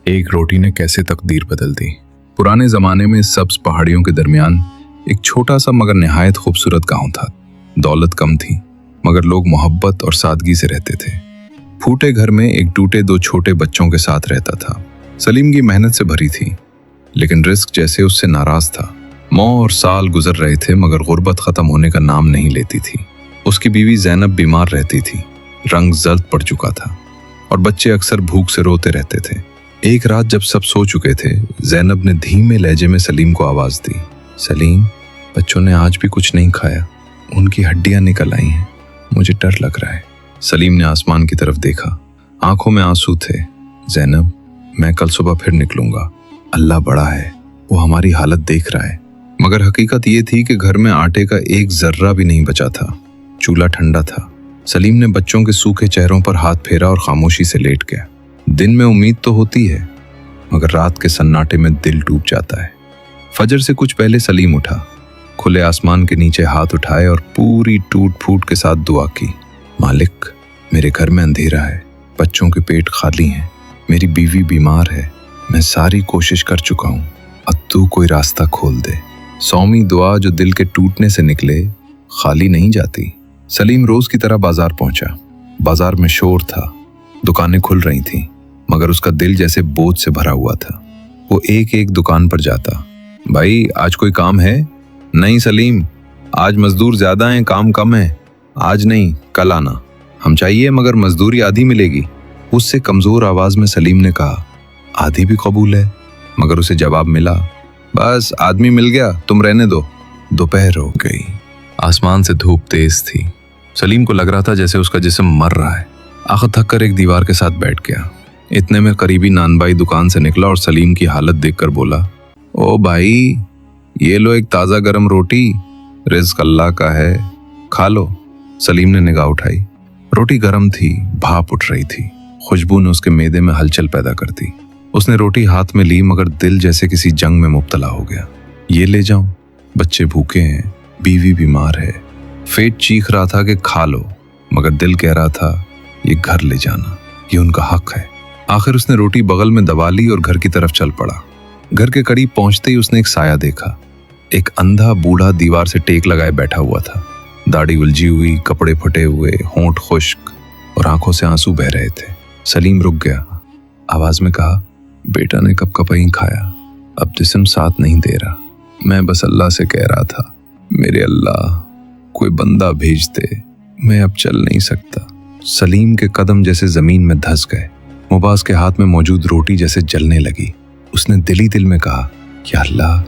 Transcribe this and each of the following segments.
एक रोटी ने कैसे तकदीर बदल दी। पुराने जमाने में सब्ज पहाड़ियों के दरमियान एक छोटा सा मगर निहायत खूबसूरत गांव था। दौलत कम थी मगर लोग मोहब्बत और सादगी से रहते थे। फूटे घर में एक टूटे दो छोटे बच्चों के साथ रहता था। सलीम की मेहनत से भरी थी लेकिन रिस्क जैसे उससे नाराज था। माह और साल गुजर रहे थे मगर गुर्बत खत्म होने का नाम नहीं लेती थी। उसकी बीवी ज़ैनब बीमार रहती थी, रंग जल्द पड़ चुका था और बच्चे अक्सर भूख से रोते रहते थे। एक रात जब सब सो चुके थे, ज़ैनब ने धीमे लहजे में सलीम को आवाज दी, सलीम, बच्चों ने आज भी कुछ नहीं खाया, उनकी हड्डियां निकल आई हैं, मुझे डर लग रहा है। सलीम ने आसमान की तरफ देखा, आंखों में आंसू थे। ज़ैनब, मैं कल सुबह फिर निकलूंगा, अल्लाह बड़ा है, वो हमारी हालत देख रहा है। मगर हकीकत ये थी कि घर में आटे का एक जर्रा भी नहीं बचा था। चूल्हा ठंडा था। सलीम ने बच्चों के सूखे चेहरों पर हाथ फेरा और खामोशी से लेट गया। दिन में उम्मीद तो होती है मगर रात के सन्नाटे में दिल टूट जाता है। फजर से कुछ पहले सलीम उठा, खुले आसमान के नीचे हाथ उठाए और पूरी टूट फूट के साथ दुआ की, मालिक, मेरे घर में अंधेरा है, बच्चों के पेट खाली हैं, मेरी बीवी बीमार है, मैं सारी कोशिश कर चुका हूँ, अब तू कोई रास्ता खोल दे। सौमी दुआ जो दिल के टूटने से निकले खाली नहीं जाती। सलीम रोज की तरह बाजार पहुंचा। बाजार में शोर था, दुकानें खुल रही थीं, मगर उसका दिल जैसे बोझ से भरा हुआ था। वो एक एक दुकान पर जाता, भाई आज कोई काम है? नहीं सलीम, आज मजदूर ज्यादा हैं, काम कम है, आज नहीं कल आना, हम चाहिए मगर मजदूरी आधी मिलेगी। उससे कमजोर आवाज में सलीम ने कहा, आधी भी कबूल है। मगर उसे जवाब मिला, बस आदमी मिल गया, तुम रहने दो। दोपहर हो गई, आसमान से धूप तेज थी। सलीम को लग रहा था जैसे उसका जिस्म मर रहा है। आखिर थक कर एक दीवार के साथ बैठ गया। इतने में करीबी नानबाई दुकान से निकला और सलीम की हालत देखकर बोला, ओ भाई, ये लो एक ताज़ा गरम रोटी, रिज़्क अल्लाह का है, खा लो। सलीम ने निगाह उठाई। रोटी गरम थी, भाप उठ रही थी, खुशबू ने उसके मैदे में हलचल पैदा कर दी। उसने रोटी हाथ में ली मगर दिल जैसे किसी जंग में मुब्तला हो गया। ये ले जाऊं, बच्चे भूखे हैं, बीवी बीमार है। पेट चीख रहा था कि खा लो, मगर दिल कह रहा था ये घर ले जाना, ये उनका हक है। आखिर उसने रोटी बगल में दबा ली और घर की तरफ चल पड़ा। घर के करीब पहुंचते ही उसने एक साया देखा। एक अंधा बूढ़ा दीवार से टेक लगाए बैठा हुआ था। दाढ़ी उलझी हुई, कपड़े फटे हुए, होंठ खुश्क और आंखों से आंसू बह रहे थे। सलीम रुक गया, आवाज में कहा, बेटा ने कब कपही खाया, अब जिस्म साथ नहीं दे रहा, मैं बस अल्लाह से कह रहा था, मेरे अल्लाह कोई बंदा भेज दे, मैं अब चल नहीं सकता। सलीम के कदम जैसे जमीन में धंस गए। मुबास के हाथ में मौजूद रोटी जैसे जलने लगी। उसने दिल ही दिल में कहा, या अल्लाह,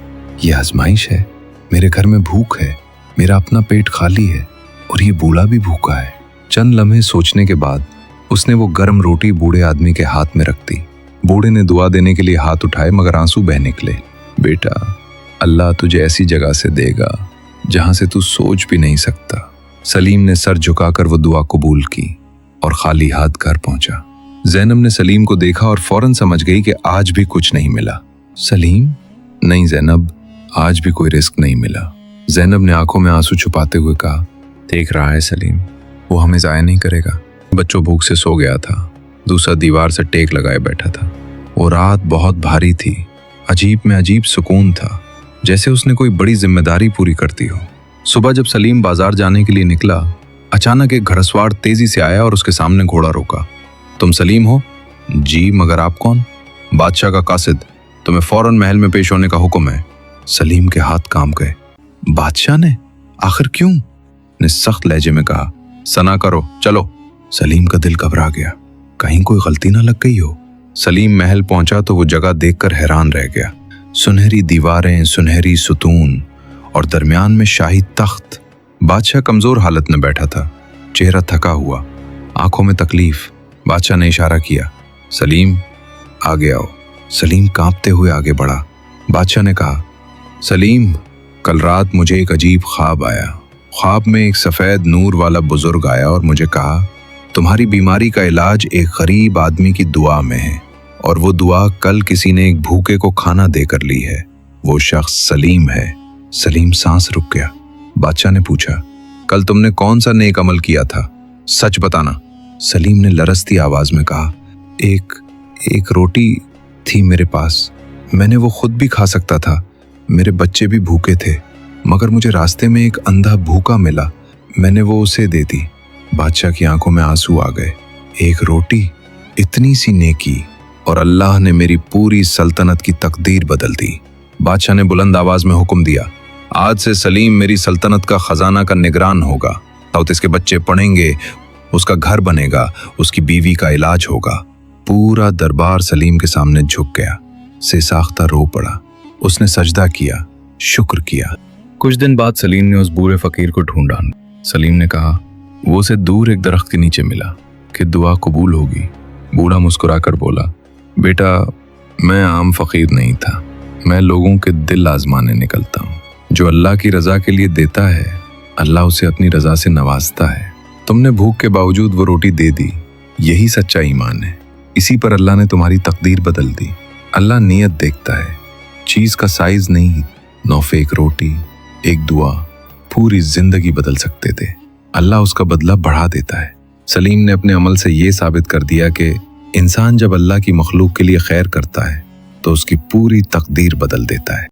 ये आजमाइश है, मेरे घर में भूख है, मेरा अपना पेट खाली है और ये बूढ़ा भी भूखा है। चंद लम्हे सोचने के बाद उसने वो गर्म रोटी बूढ़े आदमी के हाथ में रख दी। बूढ़े ने दुआ देने के लिए हाथ उठाए मगर आंसू बह निकले। बेटा, अल्लाह तुझे ऐसी जगह से देगा जहां से तू सोच भी नहीं सकता। सलीम ने सर झुकाकर वो दुआ कबूल की और खाली हाथ घर पहुंचा। ज़ैनब ने सलीम को देखा और फौरन समझ गई कि आज भी कुछ नहीं मिला। सलीम? नहीं ज़ैनब, आज भी कोई रिस्क नहीं मिला। ज़ैनब ने आंखों में आंसू छुपाते हुए कहा, देख रहा है सलीम, वो हमें ज़ाया नहीं करेगा। बच्चों भूख से सो गया था, दूसरा दीवार से टेक लगाए बैठा था। वो रात बहुत भारी थी, अजीब में अजीब सुकून था, जैसे उसने कोई बड़ी जिम्मेदारी पूरी करती हो। सुबह जब सलीम बाजार जाने के लिए निकला, अचानक एक घड़सवार तेजी से आया और उसके सामने घोड़ा रोका। तुम सलीम हो? जी, मगर आप कौन? बादशाह का कासिद, तुम्हें फौरन महल में पेश होने का हुक्म है। सलीम के हाथ कांप गए। बादशाह ने? आखिर क्यों? ने सख्त लहजे में कहा। सना करो, चलो। सलीम का दिल घबरा गया, कहीं कोई गलती ना लग गई हो। सलीम महल पहुंचा तो वो जगह देखकर हैरान रह गया। सुनहरी दीवारें, सुनहरी सुतून और दरमियान में शाही तख्त। बादशाह कमजोर हालत में बैठा था, चेहरा थका हुआ, आंखों में तकलीफ। बादशाह ने इशारा किया, सलीम आगे आओ। सलीम कांपते हुए आगे बढ़ा। बादशाह ने कहा, सलीम, कल रात मुझे एक अजीब ख्वाब आया। ख्वाब में एक सफेद नूर वाला बुजुर्ग आया और मुझे कहा, तुम्हारी बीमारी का इलाज एक गरीब आदमी की दुआ में है और वो दुआ कल किसी ने एक भूखे को खाना देकर ली है। वो शख्स सलीम है। सलीम सांस रुक गया। बादशाह ने पूछा, कल तुमने कौन सा नेक अमल किया था, सच बताना। सलीम ने लरसती आवाज में कहा, एक रोटी थी मेरे पास, मैंने वो खुद भी खा सकता था, मेरे बच्चे भी भूखे थे, मगर मुझे रास्ते में एक अंधा भूखा मिला, मैंने वो उसे दे दी। बादशाह की आंखों में आंसू आ गए। एक रोटी, इतनी सी नेकी, और अल्लाह ने मेरी पूरी सल्तनत की तकदीर बदल दी। बादशाह ने बुलंद आवाज में हुक्म दिया, आज से सलीम मेरी सल्तनत का खजाना का निगरान होगा। और इसके बच्चे पढ़ेंगे, उसका घर बनेगा, उसकी बीवी का इलाज होगा। पूरा दरबार सलीम के सामने झुक गया, सेसाख्ता रो पड़ा। उसने सजदा किया, शुक्र किया। कुछ दिन बाद सलीम ने उस बूढ़े फकीर को ढूंढा। सलीम ने कहा, वो उसे दूर एक दरख्त के नीचे मिला कि दुआ कबूल होगी। बूढ़ा मुस्कुराकर बोला, बेटा, मैं आम फकीर नहीं था, मैं लोगों के दिल आजमाने निकलता हूँ। जो अल्लाह की रजा के लिए देता है, अल्लाह उसे अपनी रजा से नवाजता है। तुमने भूख के बावजूद वो रोटी दे दी, यही सच्चा ईमान है। इसी पर अल्लाह ने तुम्हारी तकदीर बदल दी। अल्लाह नीयत देखता है, चीज का साइज नहीं। 9 फेक रोटी, एक दुआ पूरी जिंदगी बदल सकते थे। अल्लाह उसका बदला बढ़ा देता है। सलीम ने अपने अमल से ये साबित कर दिया कि इंसान जब अल्लाह की मखलूक के लिए खैर करता है तो उसकी पूरी तकदीर बदल देता है।